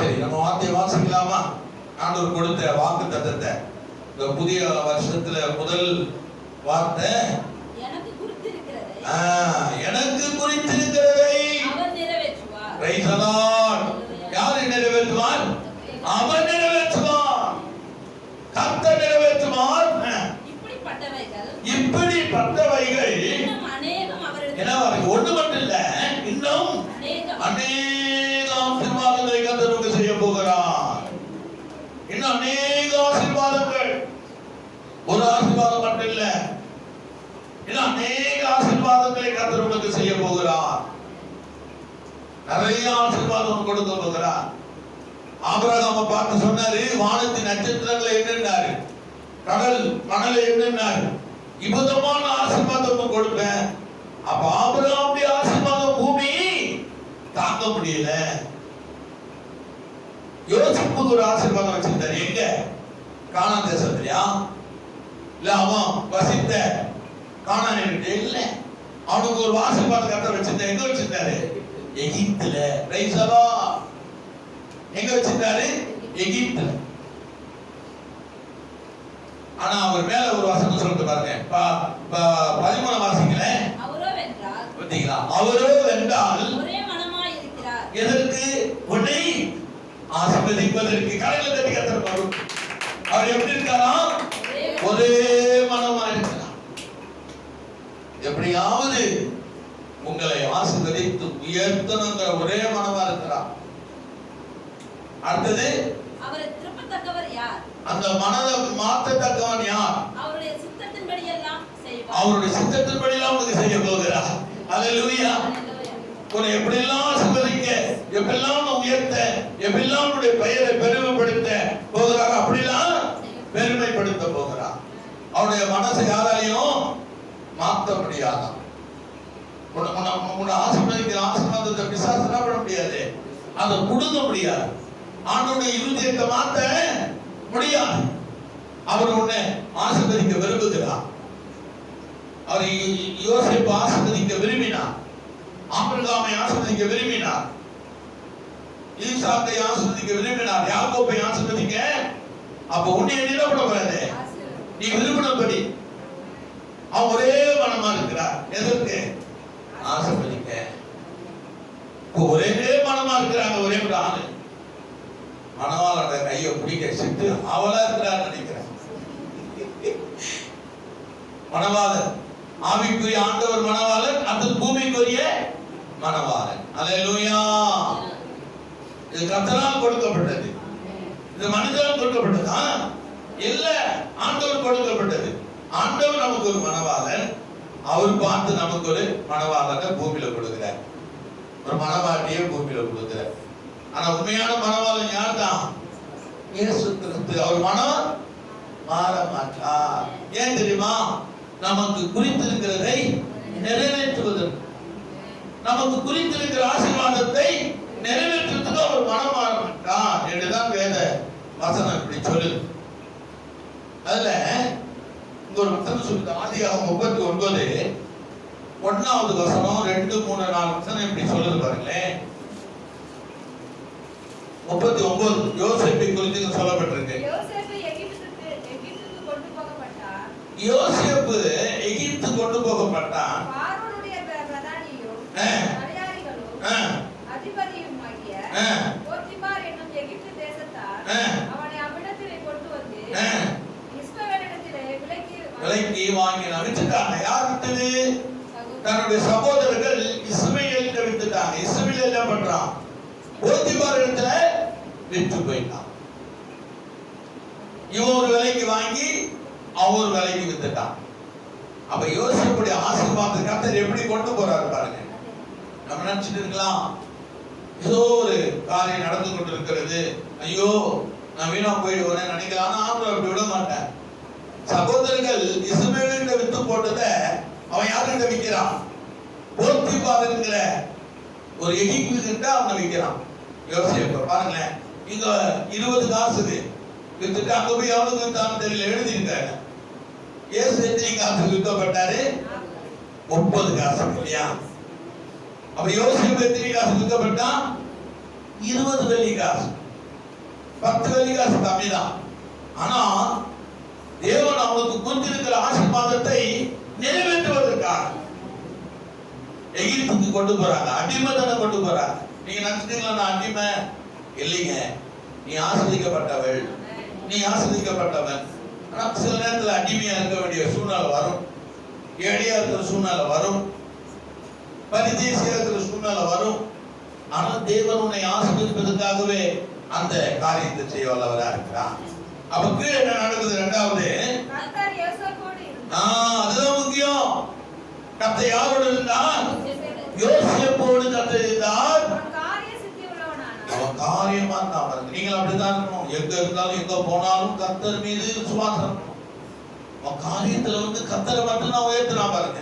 சரி, நம்ம வார்த்தையை வாசிக்கலாமா? ஆண்டவர் கொடுத்த வாக்கு தத்தத்தை இந்த புதிய வருஷத்துல முதல் வார்த்தை எனக்கு குறித்திருக்கிறதை அவர் நிறைவேற்றுவார். Praise the Lord. யார் நிறைவேற்றுவார்? அவர் நிறைவேற்றுவார். கர்த்தர் நிறைவேற்றுவார். இப்படிப்பட்டவைகள் இன்னும் அநேகம் அவருக்கு ஒன்று மட்டும் இல்ல, இன்னும் அநேக ஆசீர்வாதங்களை கர்த்தர் உங்களுக்கு செய்ய போகிறார். இன்னும் அநேக ஆசீர்வாதங்கள், ஒரு ஆசீர்வாதம் மட்டும் இல்ல, இன்னும் அநேக ஆசீர்வாதங்களை கர்த்தர் உங்களுக்கு செய்ய போகிறார். நிறைய ஆசீர்வாதம் கொடுக்க போகிறார். ஆபிரகாமை பார்த்து சொன்னாரு, வானத்தின் நட்சத்திரங்களை எண்ணினாரு, கடல் மணலை எண்ணினாரு, இவ்விதமான ஆசீர்வாதம் கொடுப்பேன். அப்ப ஆபிரகாமுடைய ஆசீர்வாதம் பூமி தாங்க முடியல. யோசிப்புக்கு ஒரு ஆசீர்வாதம் வச்சிருந்தாரு. எங்க? கானான் தேசத்திலயா? இல்ல அவன் வசித்த கானான் இல்ல, அவனுக்கு ஒரு ஆசீர்வாதம் கர்த்தர் வச்சிருந்தாரு. எங்க வச்சிருந்தாரு? எகிப்துல. Praise the Lord. எங்க வச்சிருந்தாரு? எகிப்துல. ஆனா அவர் மேல ஒரு வசனம் சொல்லிட்டு பாருங்க, 13 வாசிக்கல. அவரோ வென்றால், பாத்தீங்களா? அவரோ வென்றால் ஒரே மனமாய் இருக்கிறார். எதற்கு? உன்னை ஆசீர்வதிப்பதற்கு. கரையில தட்டி கர்த்தர் பாரு. அவர் எப்படி இருக்காரா? ஒரே மனமாய் இருக்கிறார். எப்படியாவது உங்களை ஆசீர்வதித்து உயர்த்தணுங்கிற ஒரே மனமா இருக்கிறார். அடுத்தது, அவரை திருப்பத்தக்கவர் யார்? அந்த மனதை மாற்றத்தக்கவன் யார்? அவருடைய சித்தத்தின்படி எல்லாம் செய்வார். அவருடைய சித்தத்தின்படி எல்லாம் உங்களுக்கு செய்ய போகிறார். அல்லேலூயா. உன்னை எப்படியெல்லாம் ஆசீர்வதிக்க, எப்படியெல்லாம் உயர்த்த, எப்படியெல்லாம் உன்னுடைய பெயரை பெருமைப்படுத்த போகிறார், அப்படிலாம் பெருமைப்படுத்த போகிறார். அவருடைய மனசை யாராலையும் மாற்ற முடியாது. உன்னை ஆசீர்வதிக்கிற ஆசீர்வாதத்தை பிசாசு என்ன பண்ண முடியாது, அதை கொடுக்க முடியாது. ஆண்டவருடைய இருதயத்தை மாற்ற முடியாது. அவர் உன்னை ஆசீர்வதிக்க விரும்புகிறார். அவர் யோசேப்பை ஆசீர்வதிக்க விரும்பினார், ஆபிரகாமை ஆசீர்வதிக்க விரும்பினார், ஈசாக்கை ஆசீர்வதிக்க விரும்பினார், யாக்கோபை ஆசீர்வதிக்க. அப்ப உன்னை என்ன பண்ண போறாரு? நீ விரும்பினபடி. அவன் ஒரே மனமா இருக்கிறார். எதற்கு? ஆசீர்வதிக்க. ஒரே மனமா இருக்கிறாங்க. ஒரே ஒரு ஆளு மணவாளோட கையை பிடிக்க சிட்டு அவளா இருக்கிறார் நினைக்கிறேன். மணவாளன் ஆவிக்குரிய ஆண்டவர் மணவாளன், அது பூமிக்குரிய மணவாளன். அல்லேலூயா. இது கர்த்தரால் கொடுக்கப்பட்டது, இது மனிதனால் கொடுக்கப்பட்டதா? இல்ல, ஆண்டவர் கொடுக்கப்பட்டது. ஆண்டவர் நமக்கு ஒரு மணவாளன், அவர் பார்த்து நமக்கு ஒரு மணவாளனை பூமியில கொடுக்கிறார், ஒரு மணவாட்டியை பூமியில கொடுக்கிறார். ஆனா உண்மையான மணவாளன் யார் தான்? இயேசு கிறிஸ்து. அவர் மனம் மாற மாட்டார். ஏன் தெரியுமா? நமக்கு குறித்திருக்கிறதை நிறைவேற்றுவதற்கு, நமக்கு குறித்திருக்கிற ஆசீர்வாதத்தை நிறைவேற்றுவதற்கு அவர் மனம் மாற மாட்டார் என்றுதான் வேத வசனம் இப்படி சொல்லுது. அதுல இங்க ஒரு வசனம் சொல்லுது. ஆதியாகமம் 39 1வது வசனம் 2, 3, 4 வசனம் இப்படி சொல்லுது பாருங்களேன். 39 யோசேப்பை குறித்து சொல்லப்பட்டிருக்கு. யோசேப்பு எகிப்து கொண்டு போகப்பட்டான். பார்வோனுடைய பிரதானியும் அதிகாரிகளும் அதிபதியுமாகிய போத்திபார் என்னும் எகிப்து தேசத்தார் அவனை அவ்விடத்திலே கொண்டு வந்து இஸ்மவேலிடத்திலே விலைக்கு வாங்கினார். வித்துட்டாங்க. யார் விட்டது? தன்னுடைய சகோதரர்கள் இஸ்மவேலிட்ட வித்துட்டாங்க. இஸ்மவேல் என்ன பண்றான்? போத்திபார் இடத்துல விற்று போயிட்டான். இவன் ஒரு விலைக்கு வாங்கி அவன் ஒரு விலைக்கு வித்துட்டான். அப்ப யோசேப்புடைய ஆசீர்வாதத்தை கர்த்தர் எப்படி கொண்டு போறாரு பாருங்க. நம்ம நினைச்சிட்டு இருக்கலாம், ஏதோ ஒரு காரியம் நடந்து கொண்டிருக்கிறது, ஐயோ நான் வீணா போயிடுவேன் நினைக்கலாம். ஆனா ஆண்டவர் அப்படி விட மாட்டேன். சகோதரர்கள் இஸ்மவேலிட்ட வித்து போட்டதை அவன் யாருக்கிட்ட விற்கிறான்? போத்திபாருங்கிற ஒரு எகிப்து கிட்ட அவனை விற்கிறான். யோசேப்பு பாருங்களேன், இங்க 20 காசுக்கு வித்துட்டு அங்க போய் எவ்வளவு வித்தான்னு தெரியல, எழுதியிருக்காங்க. இயேசு எத்தனை காசுக்கு விற்கப்பட்டாரு? 30 காசு இல்லையா? அப்ப யோசேப்பு எத்தனை காசு விற்கப்பட்டான்? 20 வெள்ளி காசு. 10 வெள்ளிக்காசு கம்மி தான். ஆனா தேவன் அவனுக்கு கொடுத்திருக்கிற ஆசீர்வாதத்தை நிறைவேற்றுவதற்காக எகிப்துக்கு கொண்டு போறாங்க, அடிமைத்தனம் கொண்டு போறாங்க. நீங்க நினைச்சிட்டீங்களா நான் அடிமை? இல்லைங்க, நீ ஆசீர்வதிக்கப்பட்டவள், நீ ஆசீர்வதிக்கப்பட்டவன். ஆனா சில நேரத்தில் அடிமையா இருக்க வேண்டிய சூழ்நிலை வரும், ஏழையா இருக்கிற சூழ்நிலை வரும், பரிதேசியா இருக்கிற சூழ்நிலை வரும். ஆனா தேவன் உன்னை ஆசீர்வதிப்பதற்காகவே அந்த காரியத்தை செய்ய வல்லவரா இருக்கிறார். அப்ப கீழே என்ன நடக்குது? இரண்டாவது, அதுதான் முக்கியம். கர்த்தர் யாரோடு இருந்தார்? யோசேப்போடு கர்த்தர் இருந்தார். அவன் காரியமா இருந்தான். நீங்கள் அப்படிதான் இருக்கணும். எங்க இருந்தாலும் எங்க போனாலும் கர்த்தர் மீது விசுவாசம் இருக்கணும். அவன் காரியத்துல கர்த்தரை மட்டும் நான் உயர்த்தினா பாருங்க.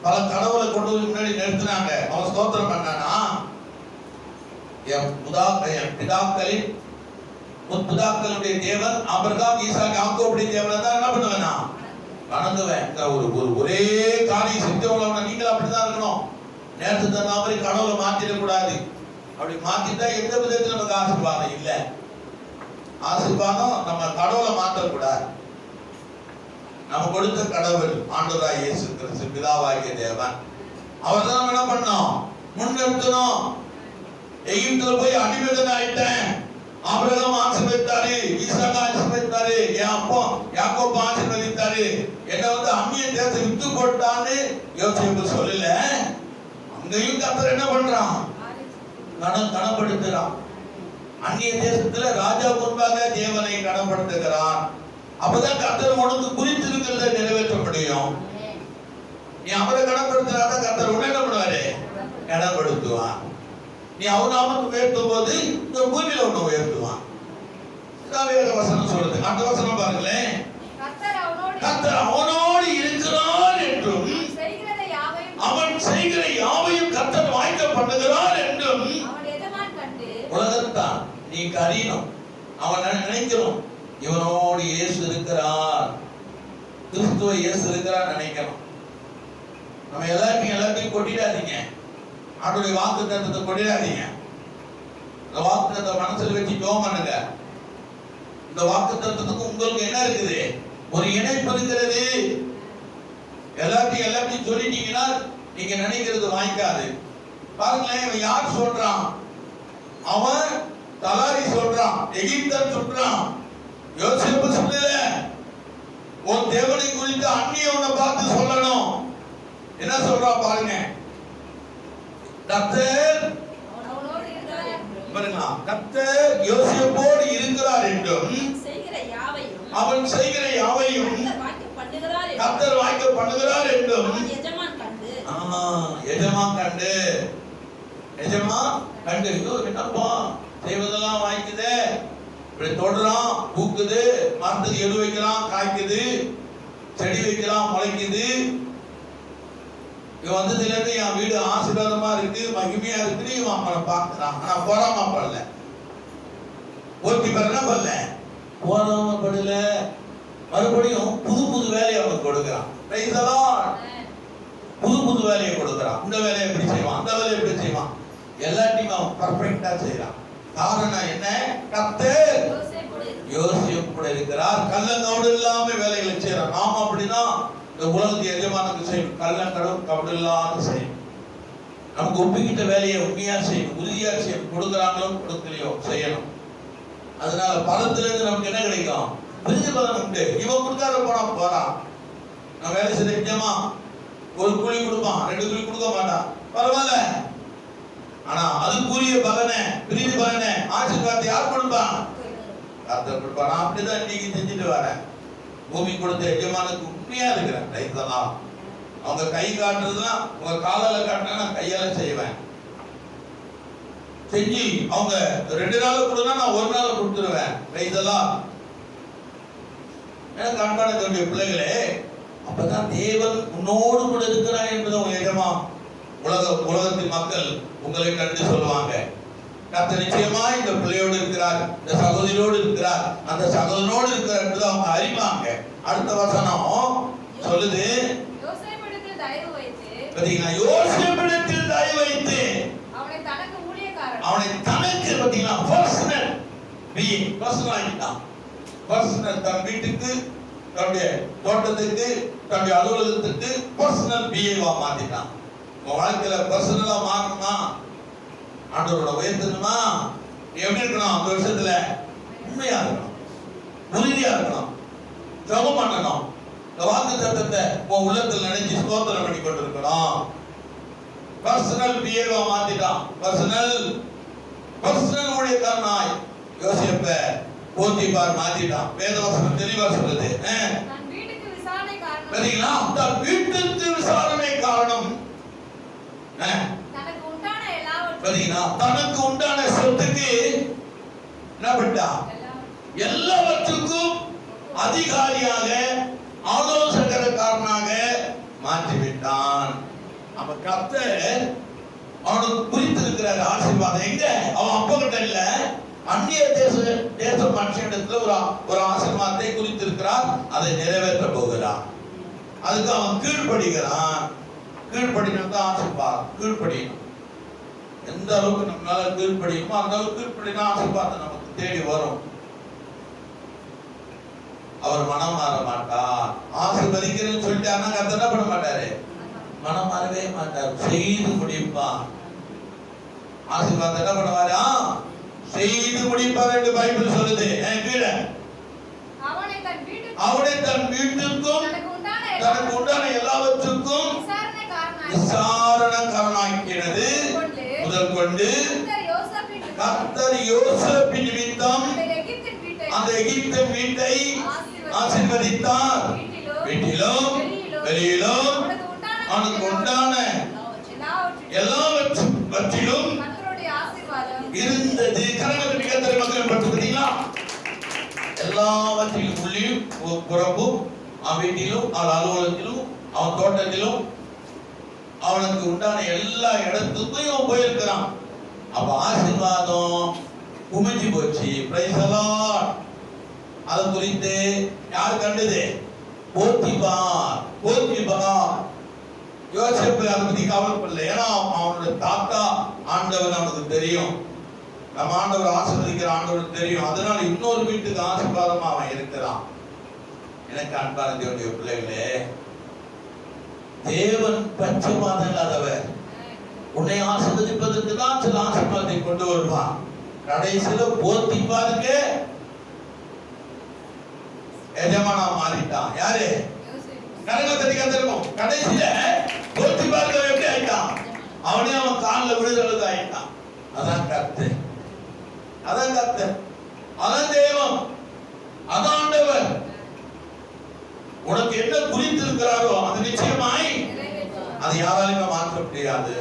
பல கடவுளை கொண்டு முன்னாடி நிறுத்தினாங்க. அவன் ஸ்தோத்திரம் பண்ணானா, என் பிதாக்களின் முற்பிதாக்களுடைய தேவன் ஆபிரகாம், ஈசாக்கு, யாக்கோபுடைய தேவன் தான் என்ன பண்ணுவேனா வணங்குவேன். ஒரே காரியம் செஞ்சவங்கள நீங்கள் அப்படிதான் இருக்கணும். நேரத்துக்கு தகுந்த மாதிரி கடவுளை மாத்திடக்கூடாது. அப்படி மாத்திட்டா எந்த விதத்தில் நமக்கு ஆசீர்வாதம் இல்லை. ஆசீர்வாதம் நம்ம கடவுளை மாற்றக்கூடாது. நம்ம கொடுத்த கடவுள் ஆண்டவராய் இயேசு கிறிஸ்து, பிதாவாகிய தேவன். அவர் தான் என்ன பண்ணோம்? முன்னிறுத்தணும். எகிப்துல போய் அடிமைத்தனம் ஆயிட்டேன். ஆபிரகாம் ஆசீர்வதித்தாரு, ஈசாக்கு ஆசீர்வதித்தாரு, என் அப்பா யாக்கோபு ஆசீர்வதித்தாரு. என்ன அந்நிய தேசத்தை விட்டு போட்டான்னு யோசிப்பு சொல்லல. அங்கேயும் கர்த்தர் என்ன பண்றான்? கனப்படுத்துறான். அந்நிய தேசத்துல ராஜா முன்பாக தேவனை கனப்படுத்துகிறான். அப்பதான் கர்த்தர் உனக்கு குறித்திருக்கிறத நிறைவேற்ற முடியும். நீ அவரை கனப்படுத்தினாதான் கர்த்தர் உன்னை என்ன பண்ணுவாரு? கனப்படுத்துவான். நீ அவர் நாமத்தை உயர்த்தும் போது இந்த பூமியில ஒண்ணு உயர்த்துவான். வேற வசனம் சொல்லுது. அந்த வசனம் பாருங்களேன். கர்த்தர் அவனோடு இருக்கிறார் என்றும் அவன் செய்கிற யாவையும் கர்த்தர் வாய்க்க பண்ணுகிறார் என்றும் உலகத்தான் நீ கரீனும் அவன் நினைக்கணும். இவனோடு இயேசு இருக்கிறார், கிறிஸ்துவ இயேசு இருக்கிறார் நினைக்கணும். நம்ம எல்லாத்தையும் கொட்டிடாதீங்க. அவருடைய வாக்குத்தத்தத்தை கொட்டிடாதீங்க. இந்த வாக்குத்தத்தை மனசில் வச்சு ஜெபம் பண்ணுங்க. இந்த வாக்குத்தத்தத்துக்கு உங்களுக்கு என்ன இருக்குது? ஒரு இணைப்பு இருக்கிறது. எல்லாத்தையும் சொல்லிட்டீங்கன்னா நீங்க நினைக்கிறது வாய்க்காது. பாருங்களேன், இவன் யார் சொல்றான்? அவன் தலாரி சொல்றான், எகிப்தன் சொல்றான், யோசேப்பு சொல்லல. உன் தேவனை குறித்து அந்நிய உன்னை பார்த்து சொல்லணும். என்ன சொல்றான் பாருங்க. கர்த்தர் யோசேப்போடு இருக்கிறார் என்றும் அவன் செய்கிற யாவையும் கர்த்தர் வாய்க்க பண்ணுகிறார் என்றும் எஜமான் கண்டு என்னப்பா செய்வதெல்லாம் வாய்க்குதே, இப்படி தொடுறான், பூக்குது, மரத்துக்கு எடு வைக்கிறான், காய்க்குது, செடி வைக்கிறான், முளைக்குது. இவன் வந்ததுல இருந்து என் வீடு ஆசீர்வாதமா இருக்கு, மகிமையா இருக்கு, இவன் அவனை பார்க்கிறான். ஆனா போராமப்படல. ஓட்டி பெறனா பண்ணல, போராமப்படல. மறுபடியும் புது வேலையை அவனுக்கு கொடுக்கிறான். புது வேலையை கொடுக்கிறான். இந்த வேலையை எப்படி செய்வான், அந்த வேலையை எப்படி செய்வான், எல்லாத்தையும் அவன் பர்ஃபெக்டா செய்யறான். காரணம் என்ன? கர்த்தர் யோசேப்பு கூட இருக்கிறார். கள்ளங்கபடு இல்லாம வேலைகளை செய்யறான். நாம அப்படின்னா இந்த உலகத்து எஜமானுக்கு செய்யணும், கள்ளங்கடும் கபடு இல்லாம செய்யணும். நமக்கு ஒப்பிக்கிட்ட வேலையை உண்மையா செய்யணும், உறுதியா செய்யணும். கொடுக்குறாங்களோ கொடுக்கலையோ செய்யணும். அதனால பலத்துல இருந்து நமக்கு என்ன கிடைக்கும்? பிரிஞ்சு பலன் உண்டு. இவன் கொடுக்காத போனா போறான். நான் வேலை செஞ்சமா ஒரு கூலி கொடுப்பான், 2 கூலி கொடுக்க மாட்டான், பரவாயில்ல. ஆனா அதுக்குரிய பலனை, பிரிஞ்சு பலனை, ஆசீர்வாதத்தை யார் கொடுப்பான்? கர்த்தர் கொடுப்பான். நான் அப்படிதான் இன்னைக்கு செஞ்சுட்டு வரேன். பூமி கொடுத்த எஜமானுக்கு உண்மையா இருக்கிறேன். ரைத்தெல்லாம் அவங்க கை காட்டுறதுலாம் உங்க காலால காட்டினா நான் கையால செய்வேன். செஞ்சு அவங்க 2 நாள் கொடுத்தா நான் 1 நாள் கொடுத்துருவேன். ரைத்தெல்லாம் எனக்கு அன்பான தன்னுடைய பிள்ளைகளே, அப்பதான் தேவன் உன்னோடு கூட இருக்கிறார் என்பதை உங்க எஜமா உலகத்தின் மக்கள் உங்களை கண்டு சொல்லுவாங்க. கர்த்தர் நிச்சயமா இந்த பிள்ளையோடு இருக்கிறார், இந்த சகோதரியோடு இருக்கிறார், அந்த சகோதரனோடு இருக்கிறார் என்பதை அவங்க அறிவாங்க. அடுத்த வசனம் சொல்லுது, யோசேப்பிடத்தில் தயவு வைத்து அவனை தனக்கு பர்சனல் பிஏ பர்சனல் ஆகிட்டான். பர்சனல் தன் வீட்டுக்கு, தன்னுடைய தோட்டத்துக்கு, தன்னுடைய அலுவலகத்துக்கு பர்சனல் பிஏவா மாத்திட்டான். உன் வாழ்க்கையில பர்சனலா மாறணுமா, ஆண்டவரோட உயர்த்தணுமா, எப்படி இருக்கணும்? அந்த விஷயத்துல உண்மையா இருக்கணும், உறுதியா இருக்கணும், ஜெபம் பண்ணணும், இந்த வாக்கு தத்தத்தை உன் உள்ளத்தில் நினைச்சு ஸ்தோத்திரம் பண்ணி கொண்டிருக்கணும். பர்சனல் பிஏவா மாத்திட்டான். பர்சனல் ஊழியக்காரனாய் யோசேப்ப போத்திபார் மாத்திட்டான். வேதவசனம் தெளிவா சொல்லுது. பாத்தீங்களா? தன் வீட்டுக்கு விசாரணை காரணம். பாத்தீங்களா? தனக்கு உண்டான சொத்துக்கு என்ன பண்ணா? எல்லாவற்றுக்கும் அதிகாரியாக, ஆலோசகரக்காரனாக மாற்றிவிட்டான். அப்ப கர்த்தர் அவனுக்கு குறித்திருக்கிறார் ஆசீர்வாதம். எங்க? அவன் அப்ப கிட்ட இல்ல, அந்நிய தேச மனுஷனிடத்துல ஒரு ஆசீர்வாதத்தை குறித்திருக்கிறார். அதை நிறைவேற்ற போகிறான். அதுக்கு அவன் கீழ்ப்படுகிறான். கீழ்ப்படினது தான் ஆசீர்வாதம். கீழ்ப்படியணும். எந்த அளவுக்கு நம்மளால கீழ்ப்படியுமோ அந்த அளவுக்கு கீழ்ப்படினா ஆசீர்வாதம் நமக்கு தேடி வரும். அவர் மனம் மாற மாட்டார். ஆசீர்வதிக்கிறேன்னு சொல்லிட்டாருன்னா கர்த்தர் என்ன பண்ண மாட்டாரு? மனம் மாறவே மாட்டார். செய்து முடிப்பார். ஆசீர்வாதம் என்ன பண்ணுவாரா? செய்து முடிப்பார் என்று பைபிள் சொல்லுது. கீழே அவனை தன் வீட்டுக்கும் தனக்கு உண்டான எல்லாவற்றுக்கும் விசாரணக்காரனாக்கினது முதல் கொண்டு கர்த்தர் யோசேப்பின் நிமித்தம் அந்த எகிப்தின் வீட்டை ஆசீர்வதித்தார். வீட்டிலும் வெளியிலும் அவனுக்கு உண்டான எல்லாவற்றிலும் இருந்தது. கரங்களை கர்த்தர் மக்கள் படுத்துக்கிறீங்களா? எல்லாவற்றிலும் உள்ளியும் புறம்பும், அவன் வீட்டிலும், அவன் அலுவலகத்திலும், அவன் தோட்டத்திலும், அவனுக்கு உண்டான எல்லா இடத்துக்கும் இவன் போயிருக்கிறான். அப்ப ஆசீர்வாதம் குமிஞ்சு போச்சு. Praise the Lord. அது குறித்து யார் கண்டது? போத்திபார். யோசேப்பு அதை பத்தி கவலைப்படல. ஏன்னா அவனுடைய தாத்தா ஆண்டவர் அவனுக்கு தெரியும். நம்ம ஆண்டவர் ஆசீர்வதிக்கிற ஆண்டவர் தெரியும். அதனால இன்னொரு வீட்டுக்கு ஆசீர்வாதமா அவன் இருக்கிறான். எனக்கு அன்பான தேவனுடைய பிள்ளைகளே, தேவன் பட்சபாதம் இல்லாதவர். உன்னை ஆசீர்வதிப்பதற்கு தான் சில ஆசீர்வாதத்தை கொண்டு வருவான். கடைசியில போத்திபாருக்கு எஜமானா மாறிட்டான். யாரு? கடைசியில போத்திபாருக்கு எப்படி ஆயிட்டான்? அவனே அவன் காலில் விழுதழுது ஆயிட்டான். அதான் கர்த்தர், அதான் கர்த்தர், அதான் தேவன், அதான் ஆண்டவர். உனக்கு என்ன குறித்திருக்கிறாரோ அது நிச்சயமாய் அது யாராலுமே மாற்ற முடியாது.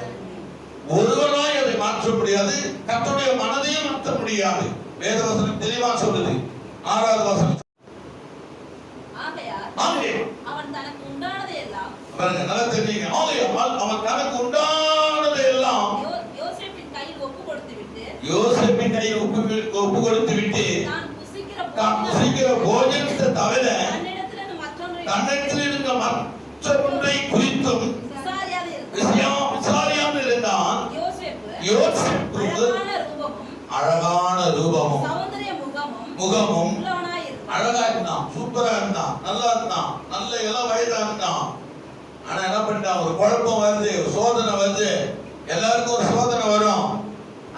ஒருவனாய் அதை மாற்ற முடியாது. கர்த்தருடைய மனதையும் மாற்ற முடியாது. வேதவசனம் தெளிவா சொல்லுது. 6வது வசனம். அவன் தனக்கு உண்டானதை எல்லாம் நல்லா தெரியுங்க. அவன் தனக்கு உண்டானதை எல்லாம் யோசேப்பின் கையில் ஒப்பு கொடுத்து விட்டு தான் புசிக்கிற போஜனத்தை தவிர தன்னிடத்தில் மற்றொன்றை குறித்தும் விசாரியாமல் இருந்தான். யோசேப்பு அழகான ரூபமும் முகமும் அழகா இருந்தான், சூப்பரா இருந்தான், நல்லா இருந்தான், நல்ல இளம் வயதா இருந்தான். ஆனா என்ன பண்ணிட்டான்? ஒரு குழப்பம் வருது, சோதனை வருது. எல்லாருக்கும் ஒரு சோதனை வரும்.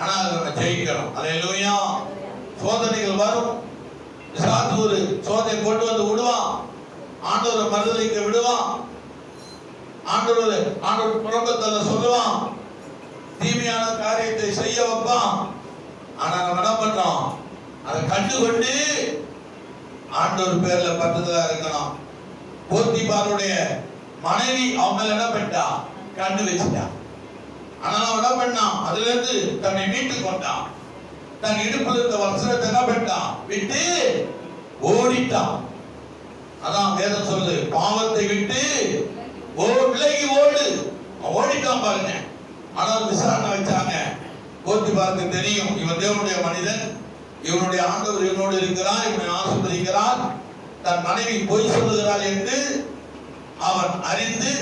ஆனா அதை ஜெயிக்கணும். அல்லேலூயா. சோதனைகள் வரும். சாத்து ஒரு சோதனை கொண்டு வந்து விடுவான். ஆண்டவர் மறுதலிக்க விடுவான். ஆண்டவர் புறம்பத்தில் சொல்லுவான். தீமையான காரியத்தை செய்ய வைப்பான். ஆனா நம்ம என்ன பண்றோம்? அதை கண்டுகொண்டு ஆண்டவர் பேர்ல பட்டதா இருக்கணும். போத்திபாருடைய மனைவி அவன் மேல என்ன பண்ணிட்டா? கண்ணு வச்சுட்டா. ஆனா அவன் என்ன பண்ணான்? அதுல இருந்து தன்னை மீட்டு கொண்டான். தன் இடுப்புல இருந்த வஸ்திரத்தை என்ன பண்ணிட்டான்? விட்டு ஓடிட்டான். அதான் வேதம் சொல்லுது, பாவத்தை விட்டு விலகி ஓடு. ஓடிட்டான் பாருங்க. ஆனால் விசாரணை வச்சாங்க. போத்திபாருக்கு தெரியும், இவன் தேவனுடைய மனிதன், இவனுடைய ஆண்டவர் இவனோடு இருக்கிறார், இவனை ஆசீர்வதிக்கிறார், தன் மனைவி பொய் சொல்லுகிறாள் என்று அவன் அறிந்து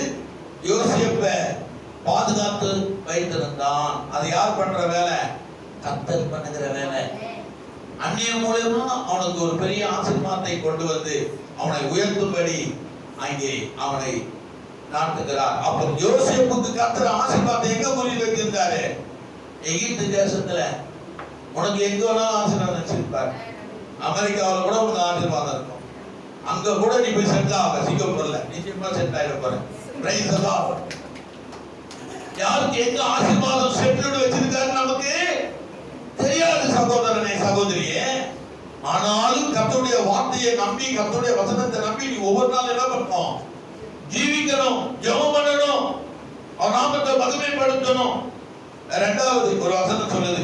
யோசேப்பை பாதுகாத்து வைத்திருந்தான். அது யார் பண்ற வேலை? கர்த்தர் பண்ணுகிற வேலை. அந்நியன் மூலமா அவனுக்கு ஒரு பெரிய ஆசீர்வாதத்தை கொண்டு வந்து அவனை உயர்த்தும்படி அங்கே அவனை நாட்டுகிறார். அப்போ யோசேப்புக்கு கர்த்தர் ஆசீர்வாதத்தை எங்க குறி வைத்திருந்தாரு? எகிப்து தேசத்துல. உனக்கு எங்க வேணாலும் ஆசீர்வாதம் வச்சிருப்பாரு. அமெரிக்காவில் கூட உனக்கு ஆசீர்வாதம் இருக்கும். அங்க கூட நீ போய் செட்டில் ஆக. சிங்கப்பூர்ல நிச்சயமா செட்டில் ஆயிட போற. Praise the Lord. யாருக்கு எங்க ஆசீர்வாதம் செட்டில் வச்சிருக்காரு நமக்கு தெரியாது சகோதரனே, சகோதரியே. ஆனாலும் கர்த்தருடைய வார்த்தையை நம்பி, கர்த்தருடைய வசனத்தை நம்பி நீ ஒவ்வொரு நாள் என்ன பண்ணணும்? ஜீவிக்கணும், ஜெபம் பண்ணணும், அவர் நாமத்தை மகிமைப்படுத்தணும். இரண்டாவது ஒரு வசனம் சொல்லுது,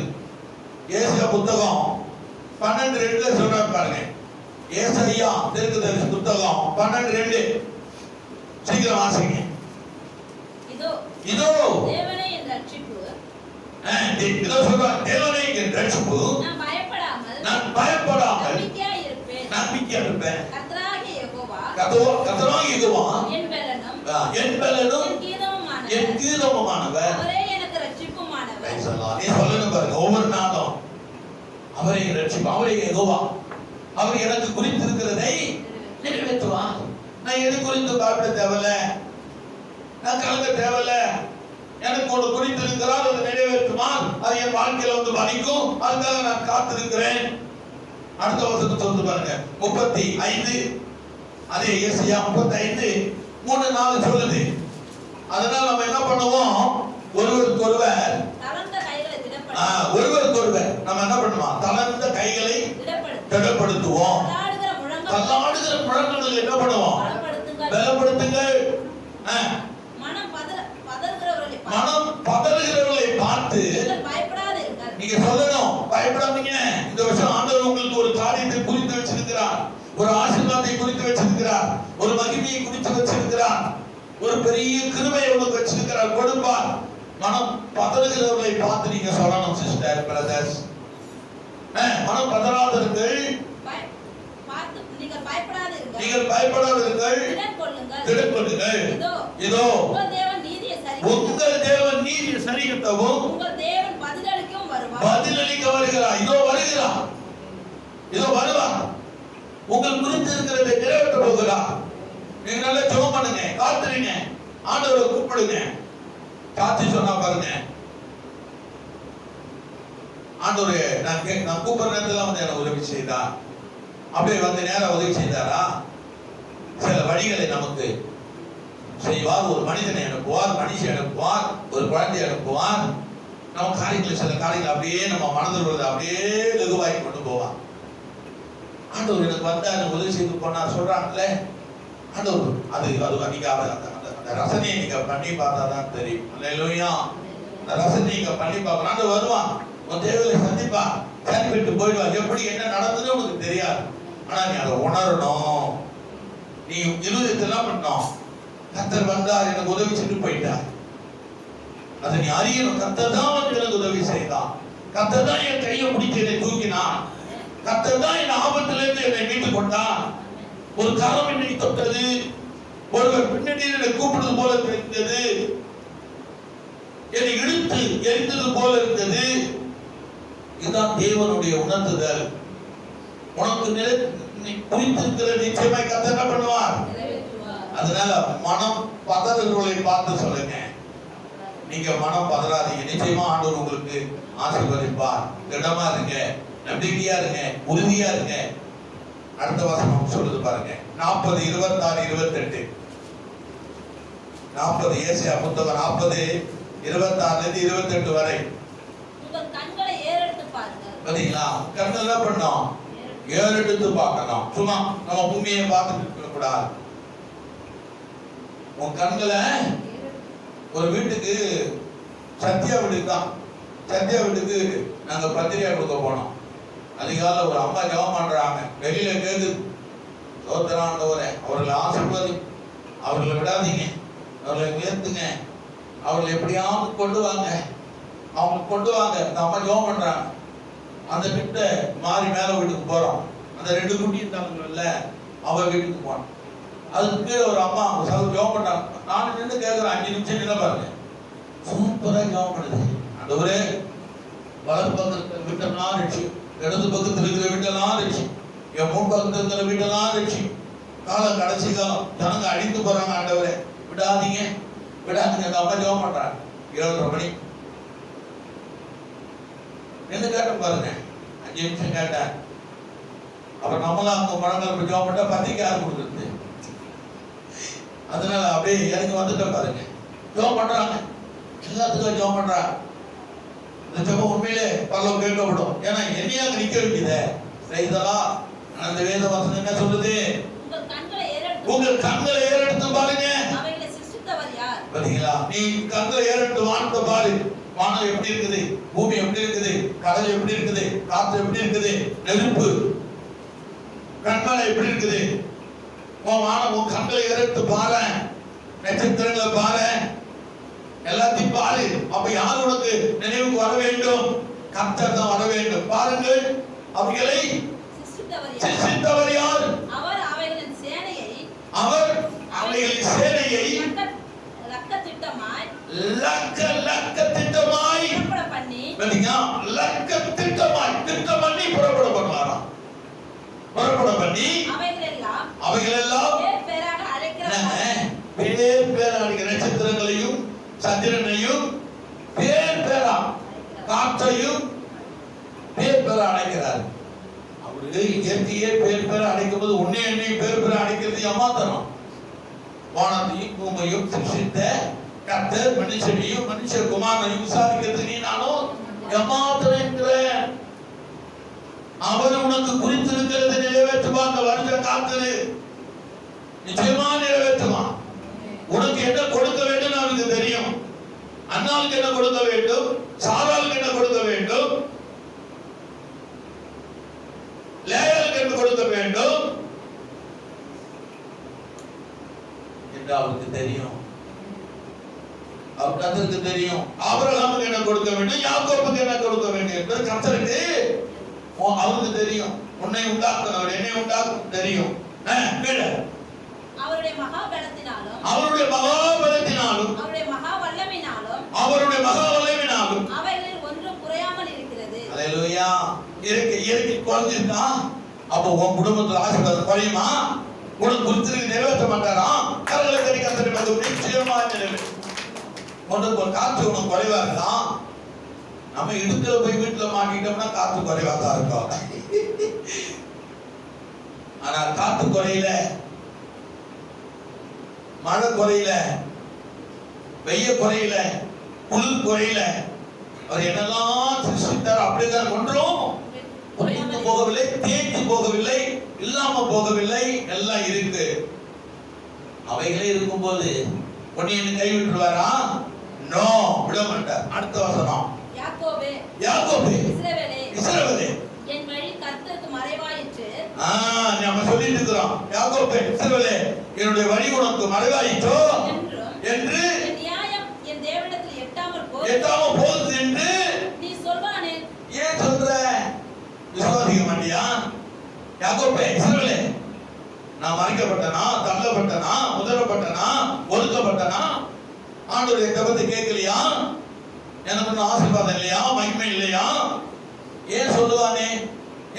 ஏசாயா புத்தகம் 12:2 சொல்றாரு பாருங்க. ஏசாயா தீர்க்கதரிசி புத்தகம் 12:2 சீக்கிரம் வாசிங்க. இதோ தேவனே என் ரட்சிப்பு. இதோ சொல்றார், தேவனே என் ரட்சிப்பு. நான் பயப்படாமல் நம்பிக்கையா இருப்பேன். கர்த்தராகிய யெகோவா என் பலனும் என் கீதமுமானவர். அவரே எனக்கு ரட்சிப்புமானவர். நீ சொல்லணும் பாருங்க, ஒவ்வொரு நாளும் அவரே ரட்சிப்பு, அவரே யெகோவா. அவர் எனக்கு குறித்திருக்கிறதை நிறைவேற்றுவார். நான் எது குறித்து பயப்பட தேவையில்ல, நான் கலங்க தேவையில்ல. எனக்கு ஒன்று குறித்திருக்கிறார், அதை நிறைவேற்றுவார். அது என் வாழ்க்கையில வந்து பலிக்கும். அதுக்காக நான் காத்திருக்கிறேன். அடுத்த வசனத்தை சொல்லுது பாருங்க, 35. அதே ஏசாயா 35:3-4 சொல்லுது. அதனால நம்ம என்ன பண்ணுவோம்? ஒருவருக்கொருவர் நம்ம என்ன பண்ணுவோம்? தளர்ந்த கைகளை திடப்படுத்துவோம். தள்ளாடுகிற முழங்கங்களை என்ன பண்ணுவோம்? பலப்படுத்துங்கள். மனம் பதறுகிறவர்களை பார்த்து நீங்க சொல்லணும், பயப்படாதீங்க. இந்த வருஷம் ஆண்டவர் உங்களுக்கு ஒரு காரியத்தை குறித்து வச்சிருக்கிறார், ஒரு ஆசீர்வாதத்தை குறித்து வச்சிருக்கிறார், ஒரு மகிமையை குறித்து வச்சிருக்கிறார், ஒரு பெரிய கிருபையை உங்களுக்கு வச்சிருக்கிறார், கொடுப்பார். மனம் பதறுகிறவர்களை பார்த்து நீங்க சொல்லணும் சிஸ்டர், பிரதர்ஸ். மனம் பதறாதீர்கள், நீங்கள் பயப்படாதீர்கள், திடன் கொள்ளுங்கள். இதோ உங்கள் தேவன் நீதியை சரிகட்டவும் பதிலளிக்க வருகிறார். இதோ வருகிறார், இதோ வருவார். உங்கள் குறித்து இருக்கிறதை நிறைவேற்ற போகிறார். நீங்க நல்லா ஜெபம் பண்ணுங்க, காத்துறீங்க, ஆண்டவரை கூப்பிடுங்க. காத்து சொன்னா பாருங்க, ஆண்டவரே நான் கூப்பிடுற நேரத்துல வந்து எனக்கு உதவி செய்தார். அப்படியே வந்து நேரம் உதவி செய்தாரா? சில வழிகளை நமக்கு செய்வார். ஒரு மனிதனை அனுப்புவார், மனுஷன் அனுப்புவார், ஒரு குழந்தை அனுப்புவார். நம்ம காரியங்களை, சில காரியங்கள் அப்படியே நம்ம மனதில் உள்ளதை அப்படியே லகுவாக்கி கொண்டு போவார். ஆண்டவர் எனக்கு வந்தா எனக்கு உதவி செய்து போனார் சொல்றாங்களே, ஆண்டவர் அது நீங்க அந்த ரசனையை நீங்க பண்ணி பார்த்தாதான் தெரியும். அல்லேலூயா. அந்த ரசனையை நீங்க பண்ணி பார்க்கணும். ஆண்டவர் வருவான், உன் தேவையை சந்திப்பா, சந்திப்பிட்டு போயிடுவார். எப்படி என்ன நடந்ததுன்னு உனக்கு தெரியாது. ஆனா நீ அதை உணரணும். நீ இருதயத்தை என்ன பண்ணணும்? கர்த்தர் வந்தார், எனக்கு உதவி செஞ்சு போயிட்டார். அதை நீ அறியணும். கர்த்தர் தான் வந்து எனக்கு உதவி செய்தான். கர்த்தர் தான் என் கையை பிடித்து என்னை தூக்கினான். கர்த்தர் தான் என் ஆபத்திலிருந்து என்னை மீட்டுக் கொண்டான். ஒரு கரம் என்னை தொட்டது, ஒருவர் பின்னணி என்னை கூப்பிடுவது போல இருந்தது, என்னை இழுத்து எரிந்தது போல இருந்தது. இதுதான் தேவனுடைய உணர்த்துதல். உனக்கு குறித்திருக்கிற நிச்சயமாய் கர்த்தர் என்ன பண்ணுவார்? அதனால மனம் பதறுகளை பார்த்து சொல்லுங்க. நீங்க மனம் பதறாதீங்க. நிச்சயமா ஆண்டவர் உங்களுக்கு ஆசீர்வதிப்பார். திடமா இருங்க, நம்பிக்கையா இருங்க, உறுதியா இருங்க. அடுத்த வசனம் சொல்லுது பாருங்க, 40, 26, 28. 40 ஏசாயா புத்தகம் 40, 26 28 வரை. உங்கள் கண்களை ஏறெடுத்து பாருங்கள். பாத்தீங்களா? கண்கள் என்ன பண்ணணும்? ஏறெடுத்து பார்க்கணும். சும்மா நம்ம பூமியை பார்த்துட்டு இருக்க கூடாது. உன் கண்களை ஒரு வீட்டுக்கு, சத்யா வீட்டுக்கு தான், சத்யா வீட்டுக்கு நாங்க பத்திரிகை கொடுக்க போனோம். அதிகாலை ஒரு அம்மா ஜெபம் பண்றாங்க, வெளியில கேக்குது, சோதராண்டவரே அவர்களை ஆசீர்வதி, அவர்களை விடாதீங்க, அவர்களை உயர்த்துங்க, அவர்களை எப்படியாவது கொண்டு வாங்க, அவங்க கொண்டு வாங்க. அந்த அம்மா ஜெபம் பண்றாங்க. அந்த கிட்ட மாறி மேல வீட்டுக்கு போறோம். அந்த 2 குட்டி இருந்தாங்கல்ல, அவ வீட்டுக்கு போனோம். அதுக்கு கீழே ஒரு அம்மா ஜெபம் பண்றாங்க. நானும் நின்று கேட்கிறேன், 5 நிமிஷம் நின்று பாருங்க, சூப்பரா ஜெபம் பண்ணுது. அந்த ஒரே வளர்ப்பு விட்டம்னா இடது பக்கத்தில் இருக்கிற வீட்டெல்லாம் ரட்சி, என் முன் பக்கத்தில் இருக்கிற வீட்டெல்லாம் ரட்சி. காலம் கடைசி காலம், ஜனங்க அழிந்து போறாங்க. ஆண்டவரே விடாதீங்க விடாதீங்க. அந்த அம்மா ஜெபம் பண்றாங்க 7:30 மணி. என்ன கேட்டேன் பாருங்க, 5 நிமிஷம் கேட்டேன். அப்ப நம்மளாம் அங்க முழங்கால் ஜெபம் பண்ணா பத்திரிக்கை யார் கொடுக்குறது? அதனால அப்படியே எனக்கு வந்துட்ட பாருங்க. ஜெபம் பண்றாங்க, எல்லாத்துக்கும் ஜெபம் பண்றாங்க. இந்த ஜெபம் உண்மையிலே பரலோகம் கேட்கப்படும். ஏன்னா என்னையாக நிக்க வேண்டியதே செய்தலா. அந்த வேத வசனம் என்ன சொல்லுது? உங்கள் கண்களை ஏறெடுத்து பாருங்க. பாத்தீங்களா? நீ கண்களை ஏறெடுத்து வானத்தை பாரு. வானம் எப்படி இருக்குது, பூமி எப்படி இருக்குது, கடல் எப்படி இருக்குது, காற்று எப்படி இருக்குது, நெருப்பு கண்களை எப்படி இருக்குது. உன் கண்களை ஏறெடுத்து பாரு, நட்சத்திரங்களை பாரு, எல்லாத்தையும் பாரு. அப்ப யார் உனக்கு நினைவுக்கு வர வேண்டும்? கர்த்தர் தான் வர வேண்டும். பாருங்கள், அவைகளை சிருஷ்டித்தவர் யார்? அவர் அவைகளின் சேனையை லக்க திட்டமாய் திட்டம் பண்ணி புறப்பட பண்ணாராம். புறப்பட பண்ணி அவைகளெல்லாம் பேர் பேரா நட்சத்திரங்களையும் சந்திரனையும் பேர் பேரா, காற்றையும் பேர் பேரா அழைக்கிறார். அவரு இயற்கையே பேர் பேரா அழைக்கும் போது உன்னை என்னையும் பேர் பேரா அழைக்கிறது ஏமாத்தனம். வானத்தையும் பூமியையும் சிருஷ்டித்த கர்த்தர் மனுஷனையும் மனுஷகுமாரனையும் விசாரிக்கிறது நீ நானும் ஏமாத்தனம் என்கிறேன். அவர் உனக்கு குறித்திருக்கிறது நிறைவேற்றுவான். அந்த வருஷம் காத்துரு, நிச்சயமா நிறைவேற்றுவான். உனக்கு என்ன கொடுக்க வேண்டும் அவனுக்கு தெரியும். அண்ணாவுக்கு என்ன கொடுக்க வேண்டும், சாராளுக்கு என்ன கொடுக்க வேண்டும், லேயாளுக்கு என்ன கொடுக்க வேண்டும் என்று அவருக்கு தெரியும். அவர் கர்த்தருக்கு தெரியும். ஆபிரகாமுக்கு என்ன கொடுக்க வேண்டும், யாக்கோபுக்கு என்ன கொடுக்க வேண்டும் என்று கர்த்தருக்கு அவருக்கு தெரியும். உன்னை உண்டாக்குனவர் என்னை உண்டாக்கும் தெரியும். அவருடைய மகா பலத்தினாலும் அவருடைய மகா வல்லமையினாலும் அவைகளில் ஒன்றும் குறையாமல் இருக்கிறது. அல்லேலூயா. இயற்கை குறைஞ்சிருந்தா அப்போ உன் குடும்பத்தில் ஆசீர்வாதம் குறையுமா? உனக்கு குறித்து நிறைவேற்ற மாட்டாரா? கரங்களை கறி கத்தரி நிச்சயமா நிறைவேற்றும். உனக்கு காற்று உனக்கு குறைவா இருக்கலாம். நம்ம இடுக்கல போய் வீட்டுல மாட்டிட்டோம்னா காற்று குறைவா தான் இருக்கும். ஆனா காற்று குறையில, மழை குறையில, வெய்ய குறையில, குளிர் குறையில, அவர் என்னெல்லாம் சிருஷ்டித்தார் அப்படிதான் ஒன்றும் குறைந்து போகவில்லை, தேய்த்து போகவில்லை, இல்லாம போகவில்லை, எல்லாம் இருக்கு. அவைகளே இருக்கும்போது உன்னை என்ன கைவிட்டுருவாரா? நோ, விட மாட்டார். அடுத்த வசனம், யாக்கோபே இஸ்ரவேலே என் வழி கர்த்தருக்கு மறைவாயிற்று. நம்ம சொல்லிட்டு இருக்கிறோம், யாக்கோபே இஸ்ரவேலே என்னுடைய வழி உனக்கு மறைவாயிற்றோ என்று, என் நியாயம் என் தேவனிடத்தில் எட்டாமல் போகுது என்று நீ சொல்வானே. ஏன் சொல்ற? விசுவாசிக்க மாட்டியா? யாக்கோபே இஸ்ரவேலே, நான் மறைக்கப்பட்டனா, தள்ளப்பட்டனா, உதறப்பட்டனா, ஒதுக்கப்பட்டனா? ஆண்டவருடைய ஜெபத்தை கேட்கலையா? எனக்கு ஆசீர்வாதம் இல்லையா, மகிமை இல்லையா? ஏன் சொல்லுவானே?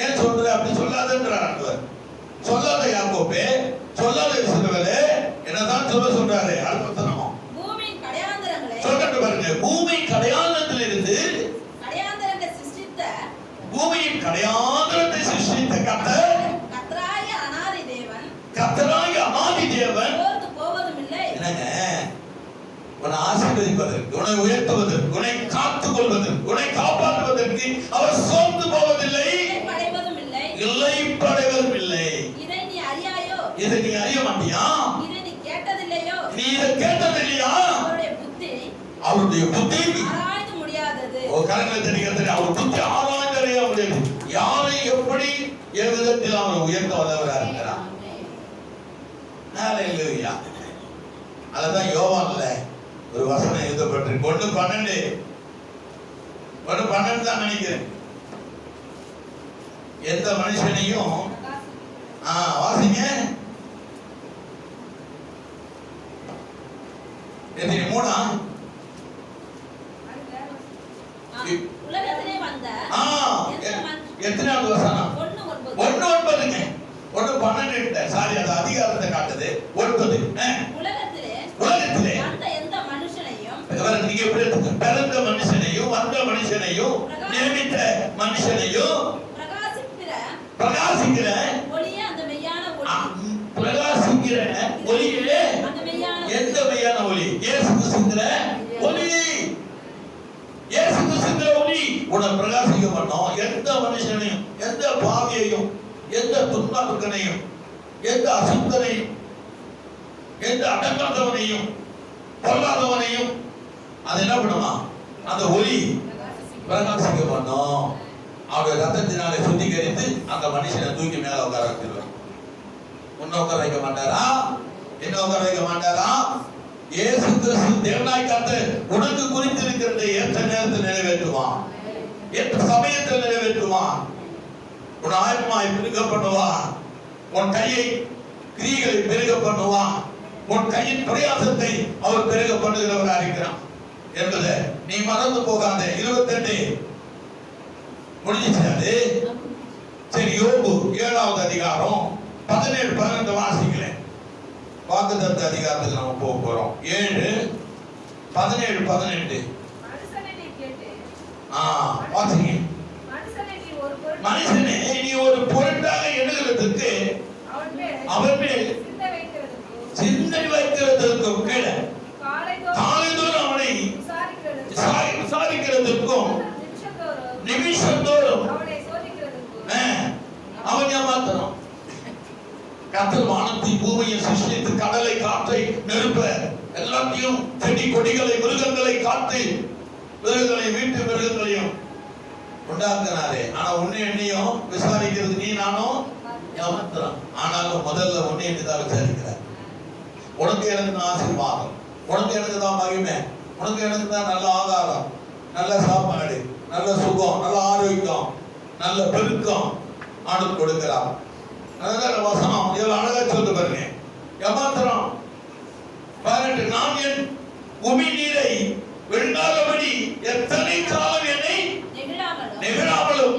ஏன் சொல்ற? அப்படி சொல்லாதன்றார் ஆண்டவர். சொல்லாத யாக்கோபே, சொல்லாத இஸ்ரவேலே, என்னதான் சொல்றாரு? அடுத்த வசனம், பூமியின் கடையாந்தரங்களை சொல்லிட்டு பாருங்க. பூமி கடையாந்தரத்திலிருந்து பூமியின் கடையாந்தரத்தை சிருஷ்டித்த கர்த்தர், கர்த்தராகிய அநாதி தேவன் போவதும் இல்லை. என்னங்க, உன்னை ஆசீர்வதிப்பதற்கு, உன்னை உயர்த்துவதற்கு, உன்னை காத்துக் கொள்வதற்கு, உன்னை காப்பாற்றுவதற்கு அவர் சோர்ந்து போவதில்லை, இளைப்படைவதும் இல்லை. இதை நீ அறியாயோ? இதை நீ அறிய மாட்டியா? இதை நீ கேட்டதில்லையோ? நீ இதை கேட்டதில்லையா? அவருடைய புத்தி ஆராய்ந்து முடியாதது. கரங்களை தெரிகிறது. அவர் புத்தி ஆராய்ந்து அறிய முடியாது. யாரை எப்படி எவ்விதத்தில் அவர் உயர்த்த வல்லவராக இருக்கிறார். ஹல்லேலூயா. அதுதான் யோவான்ல ஒரு வசனம் எழுதப்பட்டிருக்கு. 1:12 தான் நினைக்கிறேன். எந்த மனுஷனையும் வாசிங்க. எத்தனை 3 உலகத்திலே வந்த எத்தனை 4வது வசனம் 1:9ங்க. 1:12 சாரி, அது அதிகாரத்தை காட்டுது. 9 உலகத்திலே அந்த எந்த மனுஷனையும் நீங்க எப்படி பிறந்த மனுஷனையும் வந்த மனுஷனையும் நியமித்த மனுஷனையும் பிரகாசிக்கிற ஒளியே அந்த மெய்யான ஒளி, பிரகாசிக்கிற ஒளியே எந்த மெய்யான ஒளி? இயேசு கிறிஸ்துங்கிற ஒளி. இயேசு கிறிஸ்துங்கிற ஒளி உன்னை பிரகாசிக்க மாட்டோம். எந்த மனுஷனையும், எந்த பாவியையும், எந்த துன்மார்க்கனையும், எந்த அசுத்தனையும், எந்த அடங்காதவனையும், பொல்லாதவனையும் அது என்ன பண்ணுமா? அந்த ஒளி பிரகாசிக்க மாட்டோம். அவருடைய ரத்தத்தினாலே சுத்திகரித்து அந்த மனுஷனை தூக்கி மேல உட்கார வச்சிருவார். உன்னை உட்கார வைக்க மாட்டாரா? என்ன உட்கார வைக்க மாட்டாரா? இயேசு கிறிஸ்து தேவனாய் கர்த்தர் உனக்கு குறித்திருக்கிறத ஏற்ற நேரத்தில் நிறைவேற்றுவான், ஏற்ற சமயத்தில் நிறைவேற்றுவான். உன் ஆத்மாவை பெருக பண்ணுவான், உன் கையை கிரியைகளை பெருக பண்ணுவான், உன் கையின் பிரயாசத்தை அவர் பெருக பண்ணுகிறவராக இருக்கிறான் என்பதை நீ மறந்து போகாத. 28 முடிஞ்சிச்சு. சரி, யோபு 7வது அதிகாரம் 17, 18 வாசிக்கிறேன். வாக்குத்தத்த அதிகாரத்துக்கு நம்ம போக போறோம். 7, 17, 18 வாசிங்க. மனுஷனே, நீ ஒரு பொருட்டாக எண்ணுகிறதுக்கு அவன் மேல் சிந்தனை வைக்கிறதற்கும் கீழே காலைதோறும் அவனை விசாரிக்கிறதுக்கும் நிமிஷந்தோறும் அவன் ஏமாத்தணும். கர்த்தர் வானத்தை பூமியை சிருஷ்டித்து கடலை, காற்றை, நெருப்ப எல்லாத்தையும், செடி கொடிகளை, மிருகங்களை, காத்து மிருகங்களை, வீட்டு மிருகங்களையும் உண்டாக்குனாரே. ஆனா உன்னை என்னையும் விசாரிக்கிறது நீ நானும் ஏமாத்துறோம். ஆனாலும் முதல்ல உன்னை என்னதான் விசாரிக்கிறார். உனக்கு எனக்கு தான் ஆசீர்வாதம், உனக்கு எனக்கு தான் மகிமை, உனக்கு எனக்கு தான் நல்ல ஆதாரம், நல்ல சாப்பாடு, நல்ல சுகம், நல்ல ஆரோக்கியம், நல்ல பெருக்கம் ஆண்டு கொடுக்கிறார். அதனால வசனம் எவ்வளவு அழகா சொல்லுது பாருங்க. ஏமாத்திரம் 18 நான் என் உமி நீரை விழுங்காதபடி எத்தனை காலம் என்னை நெகிழாமலும்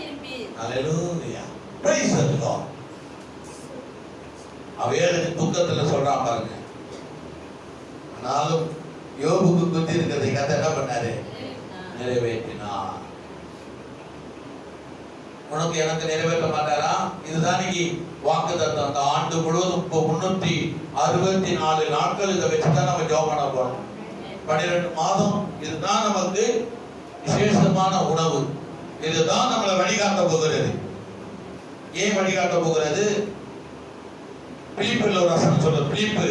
இருப்பீர். அல்லேலூயா, பிரைஸ் தி லார்ட். அவையருக்கு துக்கத்துல சொல்றான் பாருங்க. ஆனாலும் யோபுக்கு புத்தி இருக்கிறதை கதை என்ன பண்ணாரு? நிறைவேற்றினார். உனக்கு எனக்கு நிறைவேற்ற மாட்டாரா? இதுதான் இன்னைக்கு வாக்குத்தத்தம். அந்த ஆண்டு முழுவதும் 364 நாட்கள் இதை வச்சுதான் நம்ம ஜெபம் பண்ண போறோம். 12 மாதம் இதுதான் நமக்கு விசேஷமான உணவு. இதுதான் நம்மளை வழிகாட்ட போகிறது. ஏன் வழிகாட்ட போகிறது? பிலிப்பில் ஒரு வசனம் சொல்லுது. பிலிப்பு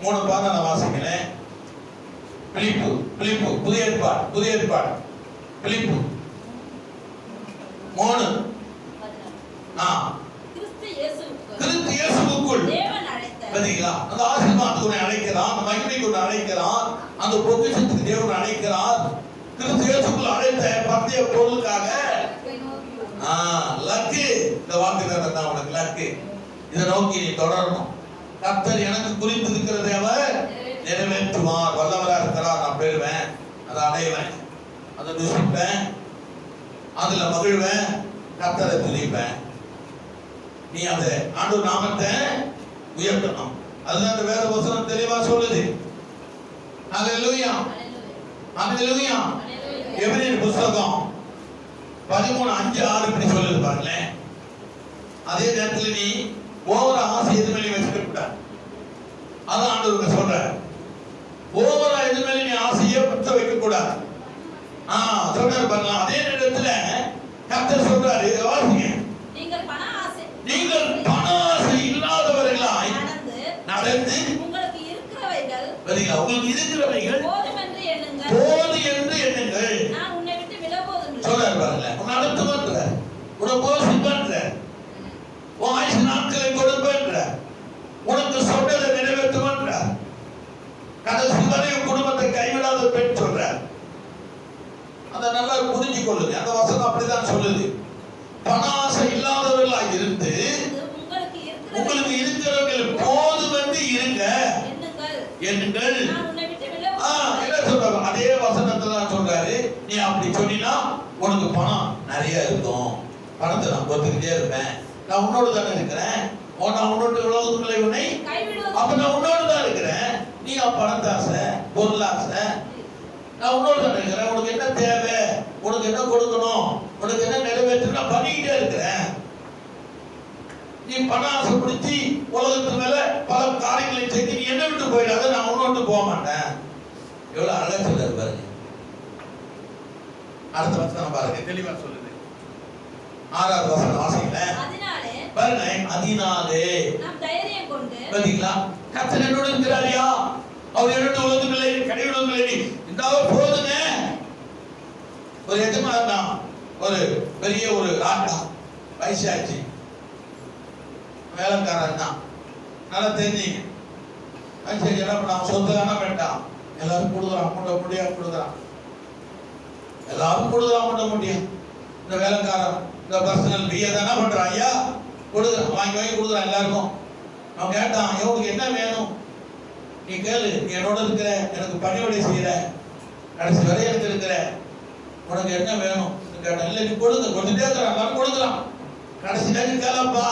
3 நான் வாசிக்கிறேன். பிலிப்பு புதிய ஏற்பாடு பிலிப்பு 3 கிறிஸ்து இயேசுவுக்குள் பாத்தீங்களா? அந்த ஆசீர்வாதத்துக்கு அழைக்கிறான், மகிமைக்கு அழைக்கிறான், அந்த பொக்கிஷத்துக்கு தேவன் அழைக்கிறார். கிறிஸ்து இயேசுக்குள் அழைத்த பந்தய பொருளுக்காக லக்கு. இந்த வாக்குத்தத்தம் தான் உனக்கு லக்கு. இதை நோக்கி நீ தொடரணும். கர்த்தர் எனக்கு குறித்து இருக்கிறதை அவர் நிறைவேற்றுவார். வல்லவரா இருக்கிறார். நான் பெறுவேன், அதை அடைவேன், அதை ருசிப்பேன், அதுல மகிழ்வேன், கர்த்தரை துதிப்பேன். நீ அதை ஆண்டவர் நாமத்தை உயர்த்தணும். அதுதான் வேற வசனம் தெளிவா சொல்லுது. அல்லேலூயா, அல்லேலூயா. எபிரேயர் புத்தகம் 13:5-6 இப்படி சொல்லுது பாருங்களேன். அதே நேரத்தில் நீ ஓவர ஆசை எதுமேலே வச்சுக்க கூடாது. அதான் ஆண்டவருக்கு சொல்ற. ஓவர எதுமேலே நீ ஆசையை பற்ற வைக்க கூடாது. சொல்றாரு பாருங்க. அதே நேரத்துல கர்த்தர் சொல்றாரு, வாசிங்க. நீங்கள் பண ஆசை இல்லாதவர்களாய் நடந்து உங்களுக்கு இருக்கிறவைகள் போது என்று எண்ணுங்கள். சொல்றாரு பாருங்க. உன்னை நடத்துவன்ற, உன்னை போஷிப்பன்ற, உன் ஆயுசு நாட்களை கொடுப்பன்ற, உனக்கு சொன்னதை நிறைவேற்றுவன்ற, கடைசி வரை குடும்பத்தை கைவிடாத பெண் சொல்ற. அதை நல்லா புரிஞ்சு கொள்ளுங்க. அந்த வசனம் அப்படிதான் சொல்லுது. பண ஆசை இல்லாதவர்களாக இருந்து உங்களுக்கு இருக்கிறவர்கள் போதும் என்று இருங்க எண்ணுங்கள். என்ன சொல்றாரு? அதே வசனத்தை தான் சொல்றாரு. நீ அப்படி சொன்னா உனக்கு பணம் நிறைய இருக்கும், பணத்தை நான் கொடுத்துக்கிட்டே இருப்பேன், நான் உன்னோடு தானே இருக்கிறேன், நான் உன்னோட உலகத்துக்குள்ளே உன்னை அப்ப நான் உன்னோடு தான் இருக்கிறேன், நீ பணத்தாசை பொருளாசை, நான் உன்னோடு தானே இருக்கிறேன், உனக்கு என்ன தேவை, உனக்கு என்ன கொடுக்கணும், உனக்கு என்ன நிறைவேற்ற நான் பண்ணிக்கிட்டே இருக்கிறேன். நீ பண ஆசை பிடிச்சி உலகத்து மேல பல காரியங்களை செய்து நீ என்ன விட்டு போயிடாத, நான் உன்னோட்டு போக மாட்டேன். எவ்வளவு அழகா சொல்றாரு பாருங்க. அடுத்த வசனம் பாருங்க, தெளிவா சொல்லுது. 6வது வசனம் வாசிக்கல பாருங்க. அதனாலே நாம் தைரியம் கொண்டு, பாத்தீங்களா, கர்த்தர் என்னோடு இருக்கிறாரியா, அவர் என்னோட உலகத்துக்குள்ளே கடையுள்ளதுக்குள்ளே இந்த போதுங்க. ஒரு எஜமான் தான், ஒரு பெரிய ஒரு ராஜா, வயசாச்சு, வேலைக்காரன் தான், நல்லா தெரிஞ்சீங்க. சரி என்ன பண்ணான், சொத்து தானே வேண்டாம், எல்லாரும் கொடுக்குறான், அமௌண்ட முடியா கொடுக்குறான், எல்லாரும் கொடுக்குறான் அமௌண்ட முடியும். இந்த வேலைக்காரன் இந்த பர்சனல் பிஏ தானே பண்றான், ஐயா கொடுக்குறான், வாங்கி வாங்கி கொடுக்குறான் எல்லாருக்கும். அவன் கேட்டான், இவனுக்கு என்ன வேணும், நீ கேளு, நீ என்னோட இருக்கிற, எனக்கு பணிவிடை செய்யற, கடைசி வரை எனக்கு இருக்கிற, உனக்கு என்ன வேணும் கேட்டான். இல்லை நீ கொடுங்க, கொடுத்துட்டே இருக்கிறான், எல்லாரும் கொடுக்குறான், கடைசியில நீ கேளப்பா,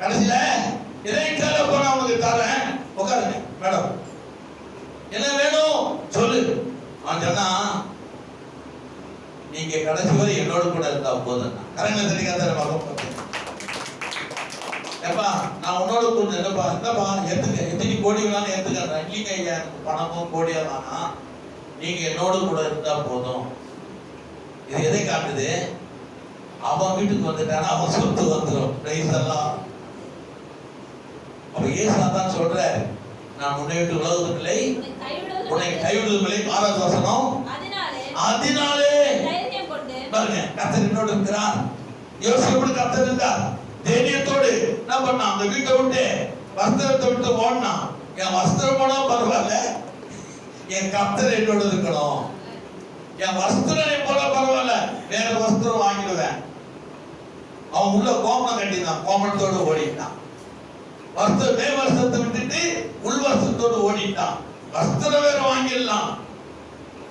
கடைசியில இதை கேளப்பா, நான் உனக்கு தரேன், உட்காருங்க மேடம், என்ன வேணும் சொல்லு. அவன் சொன்னா, நீங்க கடைசி வரை என்னோட கூட இருந்தா போதும். கரங்களை தெரியாத மகம் ஏப்பா, நான் உன்னோட கூட என்னப்பா என்னப்பா எத்துக்க, எத்தனை கோடி வேணாலும் ஏத்துக்கிறேன், இல்லைங்க ஐயா எனக்கு பணமும் கோடியா வேணா, நீங்க என்னோட கூட இருந்தா போதும். இது எதை காட்டுது, அவன் வீட்டுக்கு வந்துட்டானா அவன் சொத்து வந்துடும். பிரைஸ் எல்லாம். அப்ப ஏசா தான் சொல்றாரு, நான் உன்னை விட்டு உலகத்தில்லை, உன்னை கைவிடுவதில்லை. 6வது வசனம். அதனாலே பாருங்க, கர்த்தர் என்னோடு இருக்கிறார். யோசிப்பு கர்த்தர் இருந்தார், தைரியத்தோடு என்ன பண்ணா, அந்த வீட்டை விட்டு வஸ்திரத்தை விட்டு ஓடனா, என் வஸ்திரம் போனா பரவாயில்ல, என் கர்த்தர் என்னோடு இருக்கணும், என் வஸ்திரம் போல பரவாயில்ல, வேற வஸ்திரம் வாங்கிடுவேன். அவன் உள்ள கோமணம் கட்டினான், கோமணத்தோடு ஓடிட்டான். மே வருஷத்தை விட்டுட்டு உள் வருஷத்தோடு ஓடிட்டான். வஸ்திரம் வேற வாங்கிடலாம்,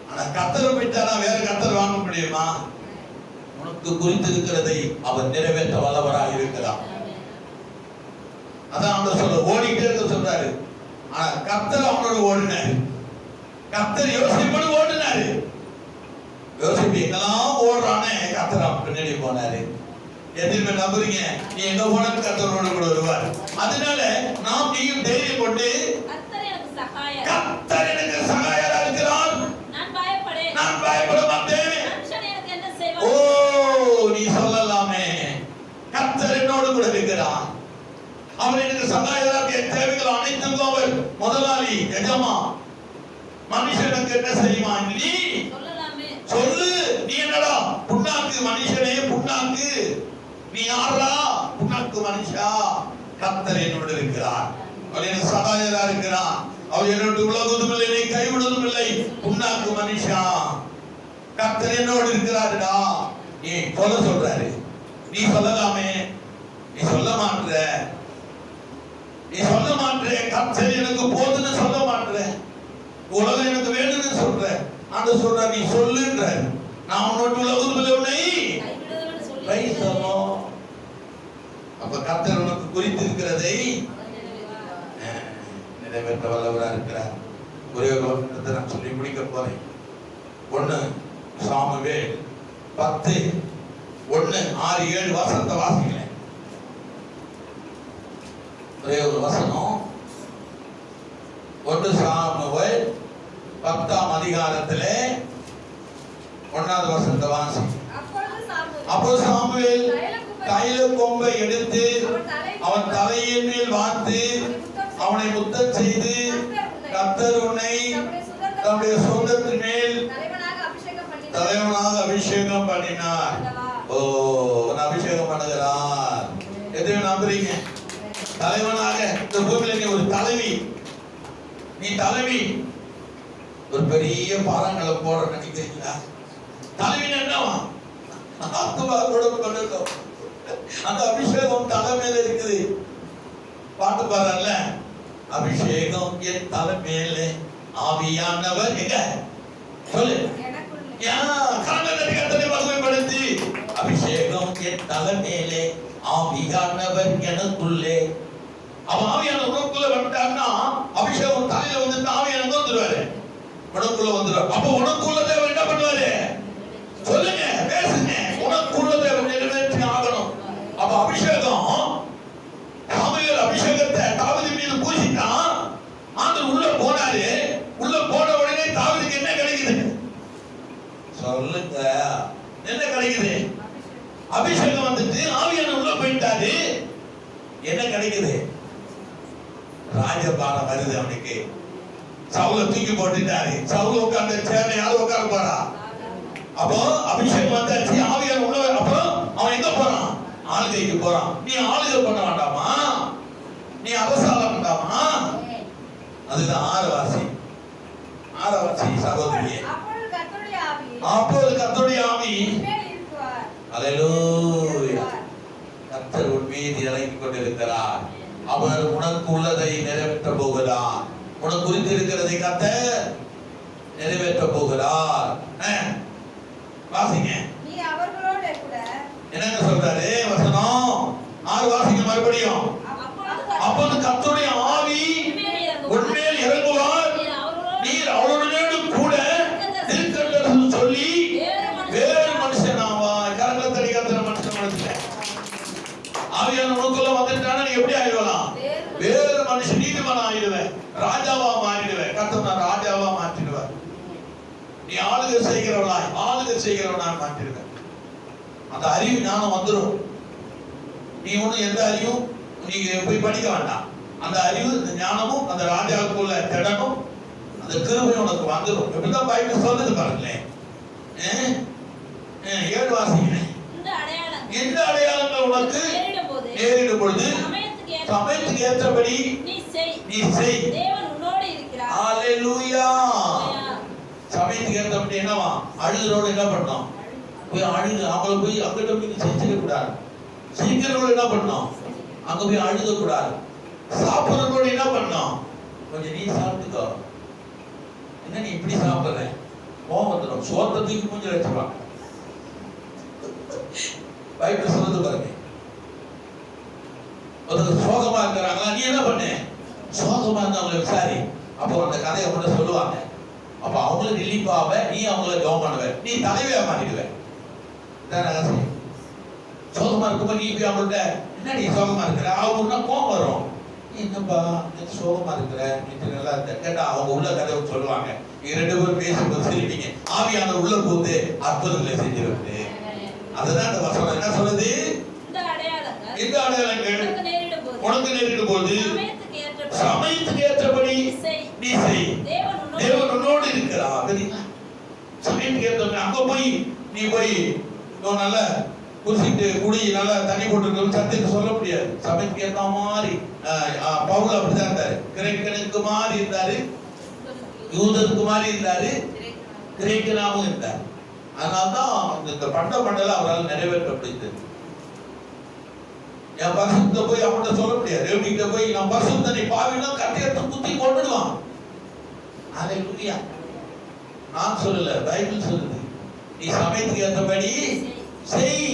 ஆனா கர்த்தரை போயிட்டானா வேற கர்த்தர் வாங்க முடியுமா? உனக்கு குறித்திருக்கிறதை அவர் நிறைவேற்ற வல்லவராக இருக்கிறார். அதான் அவர் சொல்ல ஓடிட்டே இருக்க சொல்றாரு. ஆனா கர்த்தர் அவனோட ஓடினாரு, கர்த்தர் யோசிப்போடு ஓடினாரு. யோசிப்பு எங்கெல்லாம் ஓடுறானே, கர்த்தர் அவன் பின்னாடி போனாரு. எதிர்மே நம்புறீங்க, நீ எங்க போனாலும் கர்த்தரோடு கூட வருவார். அதனால நாம் நீயும் தைரியம் கொண்டு, கர்த்தர் எனக்கு சகாயரா இருக்கிறார், நான் பயப்பட மாட்டேன். ஓ, நீ சொல்லலாமே, கர்த்தர் என்னோடு கூட இருக்கிறார், அவர் எனக்கு சகாயரா, என் தேவைகள் அனைத்துக்கும் அவர் முதலாளி, எஜமா. மனுஷனுக்கு என்ன செய்வான் நீ சொல்லு. நீ என்னடா புண்ணாக்கு மனுஷனே, புண்ணாக்கு, நீ யாரா புண்ணாக்கு மனுஷா? கர்த்தர் என்னோடு இருக்கிறார், அவர் எனக்கு சகாயரா இருக்கிறார், அவர் என்னோடு உலகுவதும் இல்லை, என்னை கைவிடுவதும் இல்லை. புண்ணாக்கு மனுஷா, கர்த்தர் என்னோடு இருக்கிறாருடா. நீ சொல்றாரு, நீ சொல்லலாமே, நீ சொல்ல மாட்ட, நீ சொல்ல மாட்டே. கர்த்தர் எனக்கு போதுன்னு சொல்ல மாட்டே, உலகம் எனக்கு வேணும்னு சொல்ற. அந்த சொல்ற நீ சொல்லுன்ற, நான் உன்னோட உலகத்தில் உன்னை வைத்தோம். அப்ப கர்த்தர் உனக்கு குறித்து இருக்கிறதை நிறைவேற்ற வல்லவராக இருக்கிறார். ஒரே ஒரு வசனத்தை நான் சொல்லி முடிக்க போறேன். 1 சாமுவேல் 10:1-6-7 வசனத்தை வாசிக்கிறேன். ஒரே ஒரு வசனம். 1 சாமுவேல் 10ஆம் அதிகாரத்திலே 1வது வசனத்தை வாசி. அப்போ சாமுவேல் தைல கொம்பை எடுத்து அவன் தலையின் மேல் வார்த்து அவனை முத்தம் செய்து, கர்த்தர் உன்னை தம்முடைய சொந்தத்தின் மேல் தலைவனாக அபிஷேகம் பண்ணினார். ஓ, அபிஷேகம் பண்ணுகிறார். எதையும் நம்புறீங்க? தலைவனாக இந்த பூமியில நீ ஒரு தலைவி, நீ தலைவி. ஒரு பெரிய பாறாங்களை போட நினைக்கிறீங்களா? தலைவின் என்னவா? அந்த அபிஷேகம் தலை மேல இருக்குது. பாட்டு பாடுறல, அபிஷேகம் என் தலை மேலே, ஆவியானவர் எங்க சொல்லு கரங்களை கர்த்தரை மகிமைப்படுத்தி அபிஷேகம் என் தலை மேலே ஆவியானவர் எனக்குள்ளே. அவன் ஆவியான உனக்குள்ள வந்துட்டான்னா அபிஷேகம் தலையில வந்துட்டு ஆவியான வந்துருவாரு, உனக்குள்ள வந்துருவாரு. அப்ப உனக்குள்ள தேவன் என்ன பண்ணுவாரு? சொல்லுங்க, பேசுங்க. உனக்குள்ள தேவன் நிறைவேற்றி ஆகணும். அப்ப அபிஷேகம் சாமுவேல் அபிஷேகத்தை தாவீது மீது பூசிட்டான். ஆண்டவர் உள்ள போனாரு. உள்ள போன உடனே தாவீதுக்கு என்ன கிடைக்குது? சொல்லுங்க, என்ன கிடைக்குது? அபிஷேகம் வந்துட்டு ஆவியான உள்ள போயிட்டாரு. என்ன கிடைக்குது? ராஜபாரம் வருது அவனுக்கு. சவுல தூக்கி போட்டுட்டாரு. சவுல உட்கார்ந்த சேர்ல யாரும் உட்கார போறா? அப்போ அபிஷேகம் வந்தாச்சு, ஆவியான உள்ள. அப்போ அவன் எங்க போறான்? ஆளுகைக்கு போறான். நீ ஆளுகை பண்ண வேண்டாமா? நீ அவசாலம் வேண்டாமா? அதுதான் ஆரவாசி. ஆரவாசி சகோதரியே. அப்போது கர்த்தருடைய ஆவி அல்லேலூயா கர்த்தர் உன் மீது இறங்கிக் கொண்டிருக்கிறார். அவர் உனக்கு உள்ளதை நிறைவேற்ற போகிறார். உனக்கு குறித்து இருக்கிறதை கர்த்தர் நிறைவேற்ற போகிறார். வாசிங்க. நீ அவர்களோட கூட என்னங்க சொல்றாரு வசனம்? 6 வாசிங்க மறுபடியும். அப்போது கர்த்தருடைய ஆவி உன்மேல் இறங்குவார். நீர் அவரோடு கூட இருக்கிறது சொல்லி வேறு மனுஷன் ஆவாய். கரங்களை தட்டி கர்த்தர் மனுஷன் மனுஷன் ஆவியான உனக்குள்ள வந்துட்டானா நீ எப்படி ஆயிடலாம்? வேறு மனுஷன், நீதிமான் ஆயிடுவேன், ராஜாவா மாறிடுவேன். கர்த்தர் நான் ராஜாவா மாற்றிடுவேன். நீ ஆளுகை செய்கிறவனா மாற்றிடுவேன். அந்த அறிவு ஞானம் வந்துடும். நீ ஒண்ணு எந்த அறிவும் நீங்க போய் படிக்க வேண்டாம். அந்த அறிவு, அந்த ஞானமும் அந்த ராஜாவுக்குள்ள திடனும் அந்த கிருபையும் உனக்கு வந்துடும். எப்படிதான் பைபிள் சொல்லுது பாருங்களேன். 7 வாசிங்க. எந்த அடையாளங்கள் உனக்கு நேரிடும் பொழுது சமயத்துக்கு ஏற்றபடி நீ செய். தேவன் உன்னோடு இருக்கிறார். ஹalleluya. சமயத்துக்கு ஏற்றபடி என்னவா? அழுகிறோடு என்ன பண்ணோம்? போய் அழுது அவங்கள போய் அங்கிட்ட போய் செஞ்சிட கூடாது. சீக்கிரம் என்ன பண்ணோம்? அங்க போய் அழுத கூடாது. சாப்பிடுறதோடு என்ன பண்ணோம்? கொஞ்சம் நீ சாப்பிட்டுக்கோ. என்ன நீ இப்படி சாப்பிடுற? கோவம் வந்துடும். சோத்தை தூக்கி மூஞ்சில வச்சுப்பாங்க. பைபிள் சொல்லுது பாருங்க. ஒருத்தர் சோகமா இருக்கிறாங்களா, நீ என்ன பண்ண? சோகமா இருந்தவங்களை விசாரி. அப்போ அந்த கதையை கூட சொல்லுவாங்க. அப்ப அவங்கள ரிலீஃப் ஆவ, நீ அவங்கள கவனம் பண்ணுவ, நீ தலைவியா மாறிடுவ. சோகமா இருக்கும்போது நீ போய் அவங்கள்ட்ட என்ன நீ சோகமா இருக்கிற? அவங்க கோவம் வரும். நீ என்னப்பா சோகமா இருக்கிற, நீ நல்லா இருக்க கேட்டா அவங்க உள்ள கதை சொல்லுவாங்க. நீங்க 2 பேரும் பேசும்போது சிரிப்பீங்க. ஆவியான உள்ள போது அற்புதங்களை செஞ்சிருக்கு. அதுதான் இந்த வசனம் என்ன சொல்லுது? இந்த அடையாளங்கள் உனக்கு நேரிடும் போது சமயத்துக்கு ஏற்றபடி நீ செய். தேவன் உன்னோடு இருக்கிறார். சமயத்துக்கு ஏற்றபடி அங்க போய் நீ போய் நல்ல குடிச்சிட்டு குடி நல்லா தண்ணி போட்டு சத்துக்கு சொல்ல முடியாது. சமயத்துக்கு ஏற்ற மாதிரி பவுல் அப்படிதான் இருந்தாரு. கிரேக்கனுக்கு மாதிரி இருந்தாரு, யூதருக்கு மாதிரி இருந்தாரு, கிரேக்கனாவும் இருந்தார். அதனால்தான் இந்த பண்டல அவரால் நிறைவேற்ற முடிந்தது. என் பரிசுத்த போய் அவன்கிட்ட சொல்ல முடியாது. ரேவடிக்கிட்ட போய் நான் பரிசுத்த நீ பாவினா கட்டியத்தை குத்தி கொண்டுடுவான். ஹalleluya. நான் சொல்லல, பைபிள் சொல்லுது. நீ சமயத்துக்கு ஏற்றபடி செய்.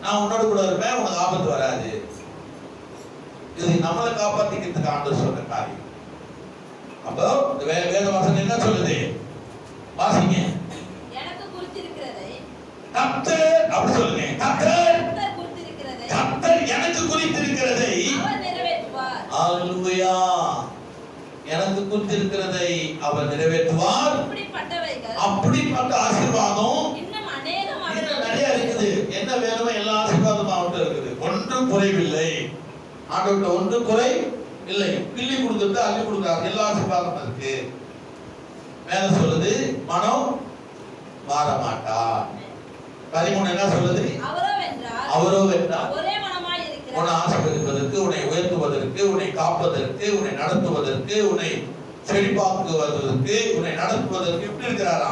நான் உன்னோட கூட இருப்பேன், உனக்கு ஆபத்து வராது. இது நம்மளை காப்பாத்திக்கிறதுக்கு ஆண்டவர் சொல்ற காரியம். அப்போ வேத வசனம் என்ன சொல்லுது? வாசிங்க. எனக்கு குறித்திருக்கிறதை கர்த்தர் அப்படி சொல்லுங்க. கர்த்தர் எனக்கு குறித்திருக்கிறதை அவர் நிறைவேற்றுவார். ஹalleluya. எனக்கு குறித்திருக்கிறதை அவர் நிறைவேற்றுவார். அப்படிப்பட்ட ஆசீர்வாதம் இன்னும் நிறைய இருக்குது. என்ன வேணுமோ எல்லா ஆசீர்வாதமும் அவர்கிட்ட இருக்குது. ஒன்றும் குறைவில்லை. ஆண்டவர்கிட்ட ஒன்றும் குறை இல்லை. கிள்ளி கொடுத்துட்டு அள்ளி கொடுக்குறாரு. எல்லா ஆசீர்வாதமும் இருக்கு. மேல சொல்லுது மனம் மாற மாட்டார். 13 என்ன சொல்லுது? அவரோ வென்றார் உன்னை ஆசீர்வதிப்பதற்கு, உன்னை உயர்த்துவதற்கு, உன்னை காப்பதற்கு, உன்னை நடத்துவதற்கு, உன்னை செழிப்பாக்குவதற்கு, உன்னை நடத்துவதற்கு எப்படி இருக்கிறாரா?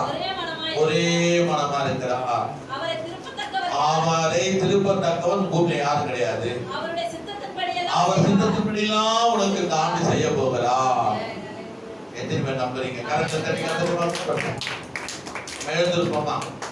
ஒரே மனமா இருக்கிறார். அவரை திருப்பத்தக்கவன் பூமியில யாரும் கிடையாது. அவர் சித்தத்தின்படியெல்லாம் உனக்கு ஆண்டு செய்ய போகிறார். எத்தனை பேர் நம்புறீங்க? கரெக்டா எடுத்துட்டு போனான்.